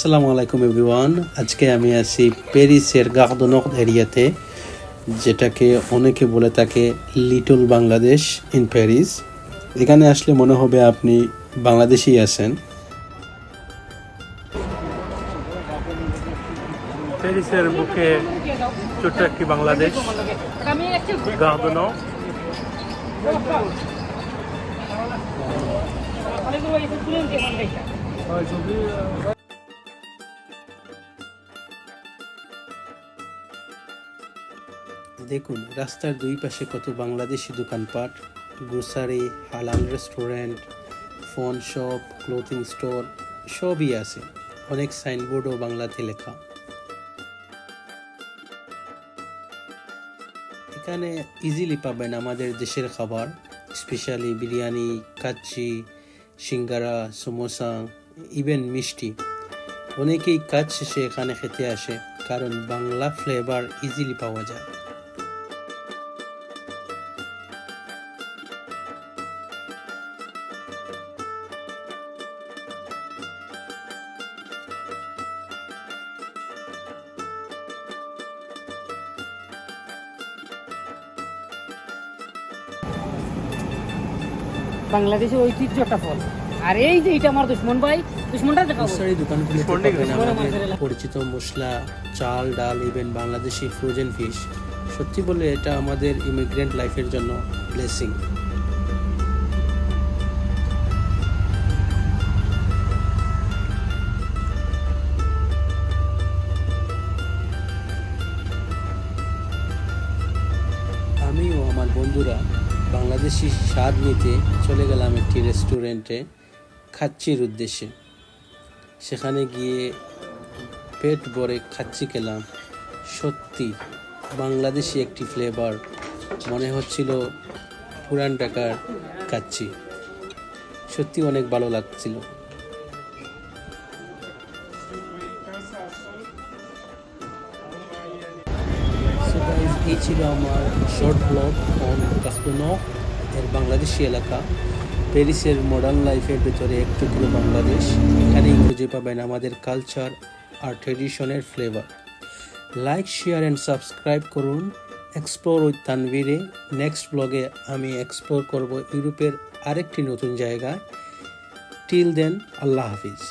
আসসালামু আলাইকুম এভরিওয়ান। আজকে আমি আছি প্যারিসের গার দু নর্দ এরিয়াতে, যেটাকে অনেকে বলে থাকে লিটল বাংলাদেশ ইন প্যারিস। এখানে আসলে মনে হবে আপনি বাংলাদেশেই আছেন। প্যারিসের বুকে ছোট্ট একটি বাংলাদেশ, গার দু নর্দ। দেখুন রাস্তার দুই পাশে কত বাংলাদেশি দোকানপাট, গ্রোসারি, হালাল restaurant, phone shop, clothing store সবই আছে। অনেক সাইনবোর্ডও বাংলাতে লেখা। এখানে ইজিলি পাবেন আমাদের দেশের খাবার, স্পেশালি বিরিয়ানি, কাচ্চি, সিঙ্গারা, সমোসা, ইভেন মিষ্টি। অনেকেই কাজ শেষে এখানে খেতে আসে, কারণ বাংলা ফ্লেভার ইজিলি পাওয়া যায়। বাংলাদেশের ঐতিহ্যটা ফল। আর এই যে এটা আমার দুশ্মন ভাই, দুশ্মনটা দেখাবো। গ্রোসারি দোকানগুলোতে পাবেন আমাদের পরিচিত মশলা, চাল, ডাল, ইভেন বাংলাদেশি ফ্রোজেন ফিশ। সত্যি বলে এটা আমাদের ইমিগ্রেন্ট লাইফের জন্য ব্লেসিং। আমিও আমার বন্ধুরা বাংলাদেশি স্বাদ নিতে চলে গেলাম একটি রেস্টুরেন্টে খাচ্চির উদ্দেশ্যে। সেখানে গিয়ে পেট ভরে খাচ্চি খেলাম। সত্যি বাংলাদেশি একটি ফ্লেভার, মনে হচ্ছিল পুরান ঢাকার খাচ্চি। সত্যি অনেক ভালো লাগছিল। এই ছিল আমার শর্ট ব্লগ অন গার দু নর্দ এর বাংলাদেশি এলাকা। প্যারিসের মডার্ন লাইফের ভেতরে এক টুকরো বাংলাদেশ। এখানেই খুঁজে পাবেন আমাদের কালচার আর ট্রেডিশনের flavour. Like, share and subscribe করুন এক্সপ্লোর উইথ তানভীরে। নেক্সট ব্লগে আমি এক্সপ্লোর করব ইউরোপের আরেকটি নতুন জায়গা। টিল দেন, আল্লাহ হাফিজ।